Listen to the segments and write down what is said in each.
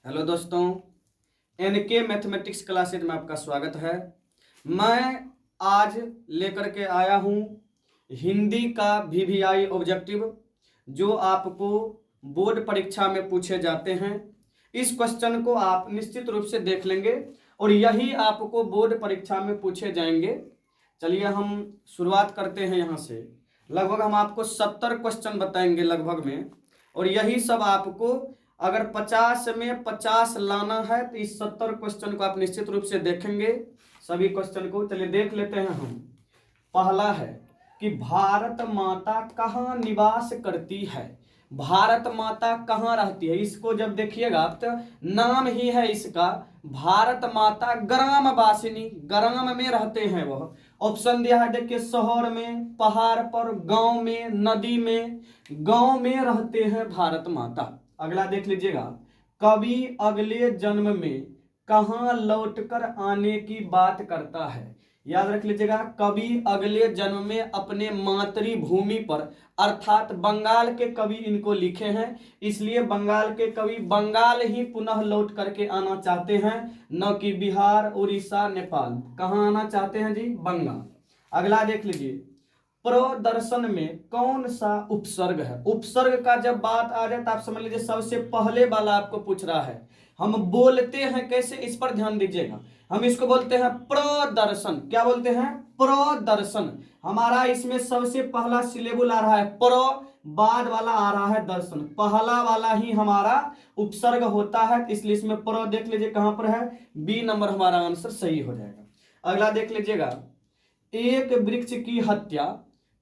Hello दोस्तों, N K mathematics classes में आपका स्वागत है। मैं आज लेकर के आया हूँ हिंदी का वीवीआई ऑब्जेक्टिव जो आपको बोर्ड परीक्षा में पूछे जाते हैं। इस क्वेश्चन को आप निश्चित रूप से देख लेंगे और यही आपको बोर्ड परीक्षा में पूछे जाएंगे। चलिए हम शुरुआत करते हैं यहाँ से। लगभग हम आपको 70 क्वेश्चन बताएंगे लगभग में, और यही सब आपको अगर 50 में 50 लाना है तो इस 70 क्वेश्चन को आप निश्चित रूप से देखेंगे सभी क्वेश्चन को। चलिए देख लेते हैं हम। पहला है कि भारत माता कहाँ निवास करती है। भारत माता कहाँ रहती है, इसको जब देखिएगा तो नाम ही है इसका भारत माता। ग्राम वासिनी, ग्राम में रहते हैं वह। ऑप्शन दिया है देखिए, शहर में, पहाड़ पर, गांव में, नदी में। गांव में रहते हैं भारत माता। अगला देख लीजिएगा, कवि अगले जन्म में कहाँ लौटकर आने की बात करता है। याद रख लीजिएगा, कवि अगले जन्म में अपने मातृभूमि पर, अर्थात बंगाल के कवि इनको लिखे हैं, इसलिए बंगाल के कवि बंगाल ही पुनः लौट करके आना चाहते हैं, न कि बिहार, उड़ीसा, नेपाल। कहाँ आना चाहते हैं जी? बंगाल। अगला देख लीजिए, प्रदर्शन में कौन सा उपसर्ग है। उपसर्ग का जब बात आ जाए तो आप समझ लीजिए सबसे पहले वाला आपको पूछ रहा है। हम बोलते हैं कैसे, इस पर ध्यान दीजिएगा। हम इसको बोलते हैं प्रदर्शन। क्या बोलते हैं? प्रदर्शन। हमारा इसमें सबसे पहला सिलेबल आ रहा है प्र, बाद वाला आ रहा है दर्शन। पहला वाला ही हमारा उपसर्ग होता है, इसलिए इसमें प्र देख लीजिए कहां पर है, बी नंबर हमारा आंसर सही हो जाएगा। अगला देख लीजिएगा, एक वृक्ष की हत्या।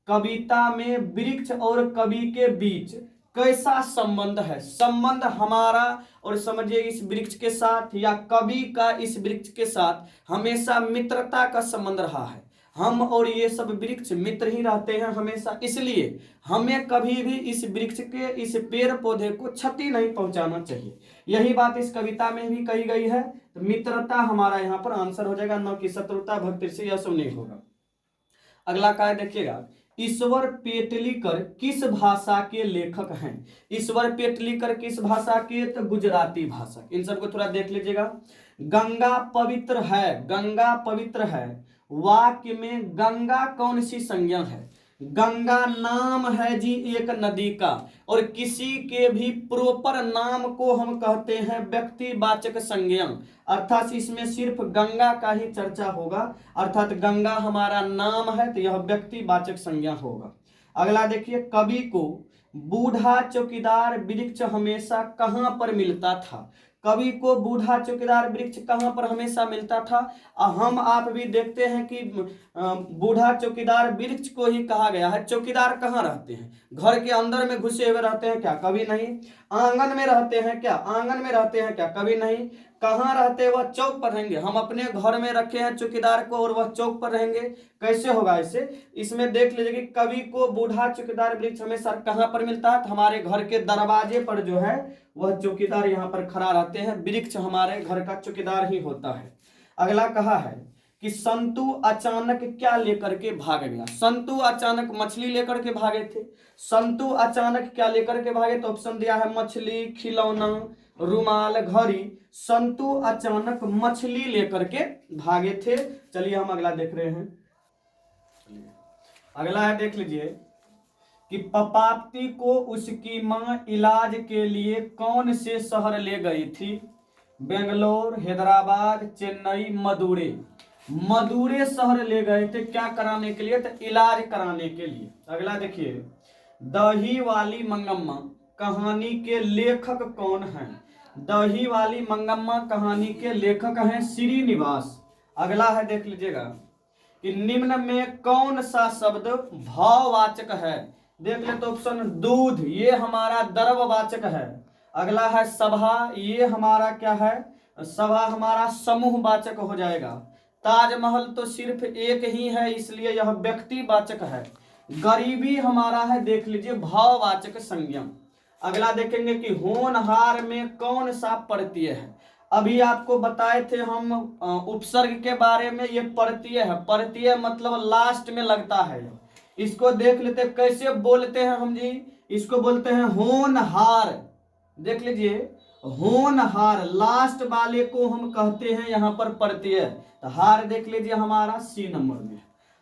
कविता में वृक्ष और कवि के बीच कैसा संबंध है। संबंध हमारा और समझिए इस वृक्ष के साथ या कवि का इस वृक्ष के साथ हमेशा मित्रता का संबंध रहा है। हम और ये सब वृक्ष मित्र ही रहते हैं हमेशा, इसलिए हमें कभी भी इस वृक्ष के, इस पेड़ पौधे को क्षति नहीं पहुंचाना चाहिए। यही बात इस कविता में भी कही गई है। तो मित्रता हमारा यहाँ पर आंसर हो जाएगा, न कि शत्रुता, भक्ति, यह सब नहीं होगा। अगला क्या है देखिएगा, ईश्वर पेटलीकर किस भाषा के लेखक हैं। ईश्वर पेटलीकर किस भाषा के? तो गुजराती भाषा। इन सबको थोड़ा देख लीजिएगा। गंगा पवित्र है, गंगा पवित्र है। वाक्य में गंगा कौन सी संज्ञा है? गंगा नाम है जी एक नदी का, और किसी के भी प्रॉपर नाम को हम कहते हैं व्यक्तिवाचक संज्ञा, अर्थात इसमें सिर्फ गंगा का ही चर्चा होगा, अर्थात गंगा हमारा नाम है तो यह व्यक्तिवाचक संज्ञा होगा। अगला देखिए, कवि को बूढ़ा चौकीदार वृक्ष हमेशा कहां पर मिलता था। कवि को बूढ़ा चौकीदार वृक्ष कहां पर हमेशा मिलता था। हम आप भी देखते हैं कि बूढ़ा चौकीदार वृक्ष को ही कहा गया है। चौकीदार कहाँ रहते हैं? घर के अंदर में घुसे हुए रहते हैं क्या? कभी नहीं। आंगन में रहते हैं क्या? आंगन में रहते हैं क्या? कभी नहीं। कहाँ रहते हैं? वह चौक पर रहेंगे। हम अपने घर में रखे हैं चौकीदार को और वह चौक पर रहेंगे, कैसे होगा ऐसे? इसमें देख लीजिए कि कवि को बूढ़ा चौकीदार वृक्ष हमेशा कहाँ पर मिलता है? हमारे घर के दरवाजे पर जो है वह चौकीदार यहाँ पर खड़ा रहते हैं। वृक्ष हमारे घर का चौकीदार ही होता है। अगला कहा है कि संतु अचानक क्या लेकर के भाग गया। संतु अचानक मछली लेकर के भागे थे। संतु अचानक क्या लेकर के भागे? तो ऑप्शन दिया है मछली, खिलौना, रुमाल, घड़ी। संतु अचानक मछली लेकर के भागे थे। चलिए हम अगला देख रहे हैं। अगला है देख लीजिए कि पपाती को उसकी मां इलाज के लिए कौन से शहर ले गई थी। बेंगलोर, हैदराबाद, चेन्नई, मदुरै। मदुरै शहर ले गए थे, क्या कराने के लिए? तो इलाज कराने के लिए। अगला देखिए, दही वाली मंगम्मा कहानी के लेखक कौन हैं। दही वाली मंगम्मा कहानी के लेखक हैं श्रीनिवास। अगला है देख लीजिएगा कि निम्न में कौन सा शब्द भाववाचक है। देख ले तो ऑप्शन दूध, ये हमारा द्रववाचक है। अगला है सभा, ये हमारा क्या है? सभा हमारा समूहवाचक हो जाएगा। ताजमहल तो सिर्फ एक ही है, इसलिए यह व्यक्तिवाचक है। गरीबी हमारा है देख लीजिए भाववाचक संज्ञा। अगला देखेंगे कि होनहार में कौन सा प्रत्यय है। अभी आपको बताए थे हम उपसर्ग के बारे में, ये प्रत्यय है। प्रत्यय मतलब लास्ट में लगता है। इसको देख लेते कैसे बोलते हैं हम जी। इसको बोलते हैं होनहार। देख लीजिए, होनहार, लास्ट वाले को हम कहते हैं यहाँ पर प्रत्यय। तो हार देख लीजिए हमारा सी नंबर में।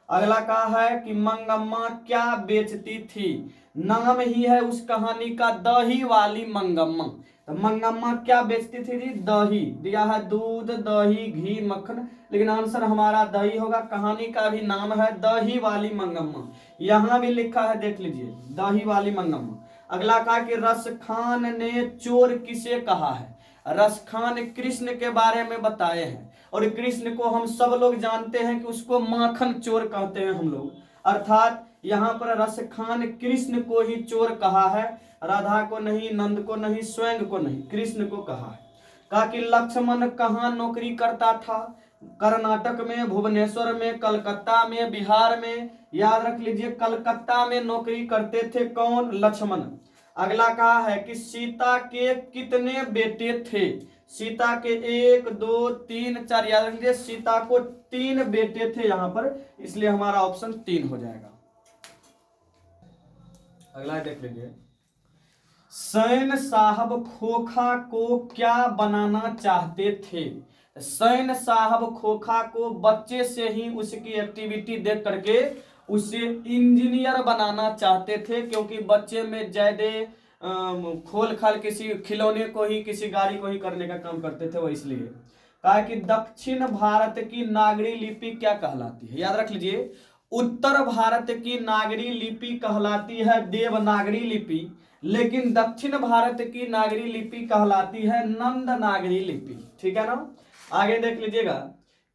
अगला कहा है कि मंगम्मा क्या बेचती थी, नाम ही है उस कहानी का दही वाली मंगम्मा। तो मंगम्मा क्या बेचती थी जी, दही दिया है, दूध दही घी मक्खन, लेकिन आंसर हमारा दही होगा। कहानी का भी नाम है दही वाली मंगम्मा, यहाँ भी लिखा है देख लीजिए दही वाली मंगम्मा। अगला कहा कि रसखान ने चोर किसे कहा है, रसखान कृष्ण के बारे में बताए हैं, और कृष्ण को हम सब लोग जानते हैं कि उसको माखन चोर कहते हैं हम लोग, अर्थात यहाँ पर रसखान कृष्ण को ही चोर कहा है, राधा को नहीं, नंद को नहीं, स्वयं को नहीं, कृष्ण को कहा है। कहा कि लक्ष्मण कहाँ नौकरी करता था, कर्नाटक में, भुवनेश्वर में, कलकत्ता में, बिहार में। याद रख लीजिए कलकत्ता में नौकरी करते थे कौन, लक्ष्मण। अगला कहा है कि सीता के कितने बेटे थे, सीता के 1 2 3 4, याद रख लीजिए सीता को 3 बेटे थे यहाँ पर, इसलिए हमारा ऑप्शन 3 हो जाएगा। अगला देख लीजिए, सैन साहब खोखा को क्या बनाना चाहते थे। सैन साहब खोखा को बच्चे से ही उसकी एक्टिविटी देख करके उसे इंजीनियर बनाना चाहते थे, क्योंकि बच्चे में ज्यादा खोल खाल किसी खिलौने को ही, किसी गाड़ी को ही करने का काम करते थे वो, इसलिए। कहा कि दक्षिण भारत की नागरी लिपि क्या कहलाती है, याद रख लीजिए उत्तर भारत की नागरी लिपि कहलाती है देवनागरी लिपि, लेकिन दक्षिण भारत की नागरी लिपि कहलाती है नंद नागरी लिपि, ठीक है ना। आगे देख लीजिएगा,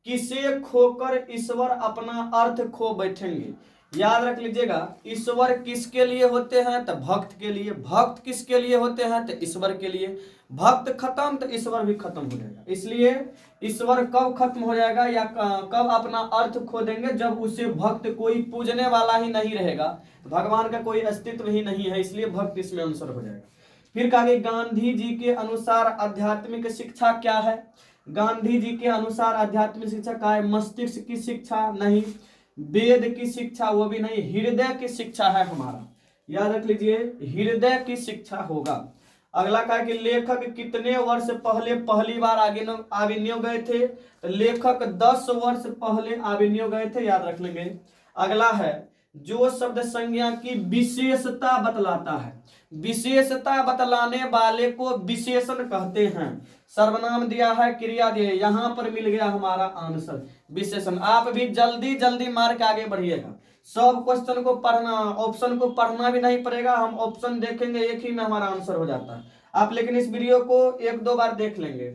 किसे खोकर ईश्वर अपना अर्थ खो बैठेंगे। याद रख लीजिएगा ईश्वर किसके लिए होते हैं, तो भक्त के लिए, भक्त किसके लिए होते हैं, तो ईश्वर के लिए। भक्त खत्म तो ईश्वर भी खत्म हो जाएगा, इसलिए ईश्वर कब खत्म हो जाएगा या कब अपना अर्थ खो देंगे, जब उसे भक्त कोई पूजने वाला ही नहीं रहेगा, भगवान का कोई अस्तित्व ही नहीं है, इसलिए भक्त इसमें आंसर हो जाएगा। फिर कहा गांधी जी के अनुसार आध्यात्मिक शिक्षा क्या है, गांधी जी के अनुसार आध्यात्मिक शिक्षा क्या है, मस्तिष्क की शिक्षा नहीं, वेद की शिक्षा वो भी नहीं, हृदय की शिक्षा है हमारा, याद रख लीजिए हृदय की शिक्षा होगा। अगला कहा कि लेखक कितने वर्ष पहले पहली बार आविन्यो गए थे, तो लेखक 10 वर्ष पहले आविन्यो गए थे, याद रख लेंगे। अगला है जो शब्द संज्ञा की विशेषता बतलाता है, विशेषता बतलाने वाले को विशेषण कहते हैं। सर्वनाम दिया है, क्रिया दिया है, यहां पर मिल गया हमारा आंसर विशेषण। आप भी जल्दी जल्दी मार के आगे बढ़िएगा, सब क्वेश्चन को पढ़ना, ऑप्शन को पढ़ना भी नहीं पड़ेगा, हम ऑप्शन देखेंगे एक ही में हमारा आंसर हो जाता है। आप लेकिन इस वीडियो को 1-2 बार देख लेंगे।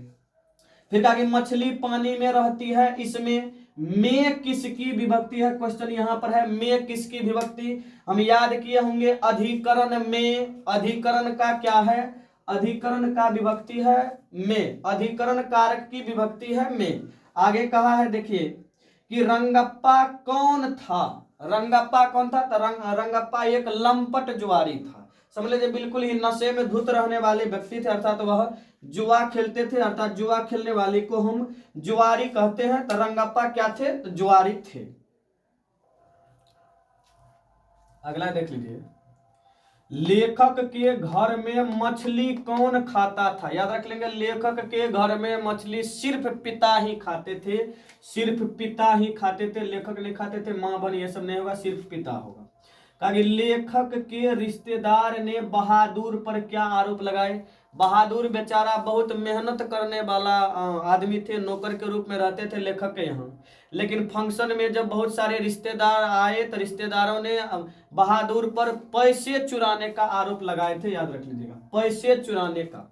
फिर कहा कि मछली पानी में रहती है, इसमें में किसकी विभक्ति है, क्वेश्चन यहां पर है में किसकी विभक्ति, हम याद किए होंगे अधिकरण में, अधिकरण का क्या है, अधिकरण का विभक्ति है में, अधिकरण कारक की विभक्ति है में। आगे कहा है देखिए कि रंगप्पा कौन था, रंगप्पा कौन था, तो रंगप्पा एक लंपट जुआरी था, समझ लीजिए बिल्कुल ही नशे में धुत रहने वाले व्यक्ति थे, अर्थात वह जुआ खेलते थे, अर्थात जुआ खेलने वाले को हम जुआरी कहते हैं। तो रंगप्पा क्या थे, तो जुआरी थे। अगला देख लीजिए, लेखक के घर में मछली कौन खाता था, याद रख लेंगे लेखक के घर में मछली सिर्फ पिता ही खाते थे, सिर्फ पिता ही खाते थे, लेखक नहीं खाते थे, मां बहन ये सब नहीं होगा, सिर्फ पिता होगा। कहा कि लेखक के रिश्तेदार ने बहादुर पर क्या आरोप लगाए, बहादुर बेचारा बहुत मेहनत करने वाला आदमी थे, नौकर के रूप में रहते थे लेखक के यहाँ, लेकिन फंक्शन में जब बहुत सारे रिश्तेदार आए तो रिश्तेदारों ने बहादुर पर पैसे चुराने का आरोप लगाए थे, याद रख लीजिएगा पैसे चुराने का।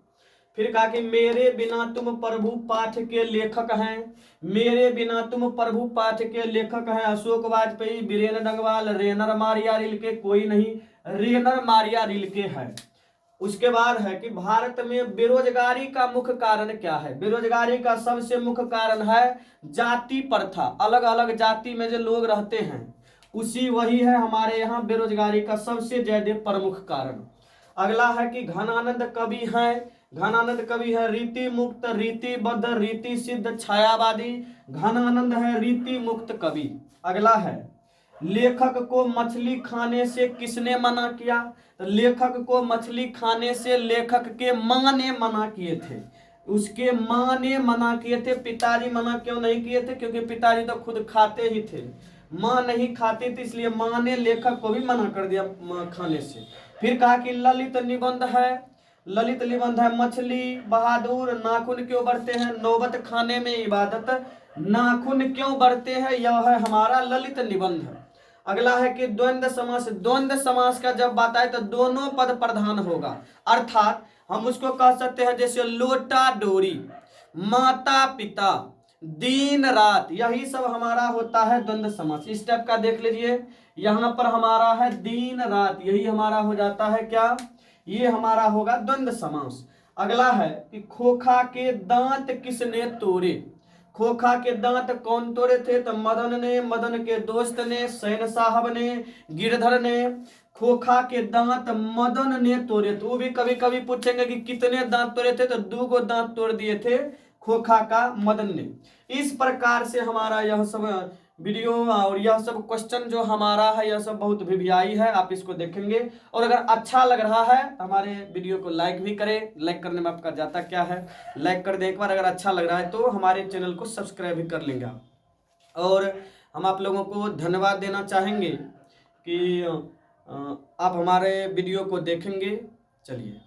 फिर कहा कि मेरे बिना तुम प्रभु पाठ के लेखक हैं, मेरे बिना तुम प्रभु पाठ के लेखक हैं अशोक वाजपेयी, बीरेन डंगवाल, रेनर मारिया रिल्के, कोई नहीं, रेनर मारिया रिल्के है। उसके बाद है कि भारत में बेरोजगारी का मुख्य कारण क्या है, बेरोजगारी का सबसे मुख्य कारण है जाति प्रथा, अलग अलग जाति में जो लोग रहते हैं उसी वही है हमारे यहाँ बेरोजगारी का सबसे ज्यादा प्रमुख कारण। अगला है कि घनानंद कवि हैं, घनानंद कवि है रीति मुक्त, रीतिबद्ध, रीति सिद्ध, छायावादी, घनानंद है रीति मुक्त कवि। अगला है लेखक को मछली खाने से किसने मना किया? तो लेखक को मछली खाने से लेखक के माँ ने मना किए थे। उसके माँ ने मना किए थे। पिताजी मना क्यों नहीं किए थे? क्योंकि पिताजी तो खुद खाते ही थे, माँ नहीं खाती थी, इसलिए माँ ने लेखक को भी मना कर दिया खाने से। फिर कहा कि ललित निबंध है, ललित निबंध है, मछली बहादुर नाखून क्यों बढ़ते हैं, नौबत खाने में इबादत नाखून क्यों बढ़ते हैं, यह है हमारा ललित निबंध। अगला है कि द्वंद्व समास। द्वंद्व समास का जब बात आए तो दोनों पद प्रधान होगा, अर्थात हम उसको कह सकते हैं जैसे लोटा डोरी, माता पिता, दिन रात, यही सब हमारा होता है द्वंद्व समास। इस टाइप का देख लीजिए, यहां पर हमारा है दिन रात, यही हमारा हो जाता है क्या, ये हमारा होगा द्वंद्व समास। अगला है कि खोखा के दांत किसने तोड़े। खोखा के दांत कौन तोड़े थे? तो मदन ने, मदन के दोस्त ने, सैन साहब ने, गिरधर ने। खोखा के दांत मदन ने तोड़े थे। वो भी कभी कभी पूछेंगे कि कितने दांत तोड़े थे, तो 2 दांत तोड़ दिए थे खोखा का मदन ने। इस प्रकार से हमारा यह सब वीडियो और यह सब क्वेश्चन जो हमारा है, यह सब बहुत भिभियाई है, आप इसको देखेंगे। और अगर अच्छा लग रहा है तो हमारे वीडियो को लाइक भी करें। लाइक करने में आपका जाता क्या है, लाइक कर दें एक बार। अगर अच्छा लग रहा है तो हमारे चैनल को सब्सक्राइब भी कर लेंगे आप। और हम आप लोगों को धन्यवाद देना चाहेंगे कि आप हमारे वीडियो को देखेंगे। चलिए।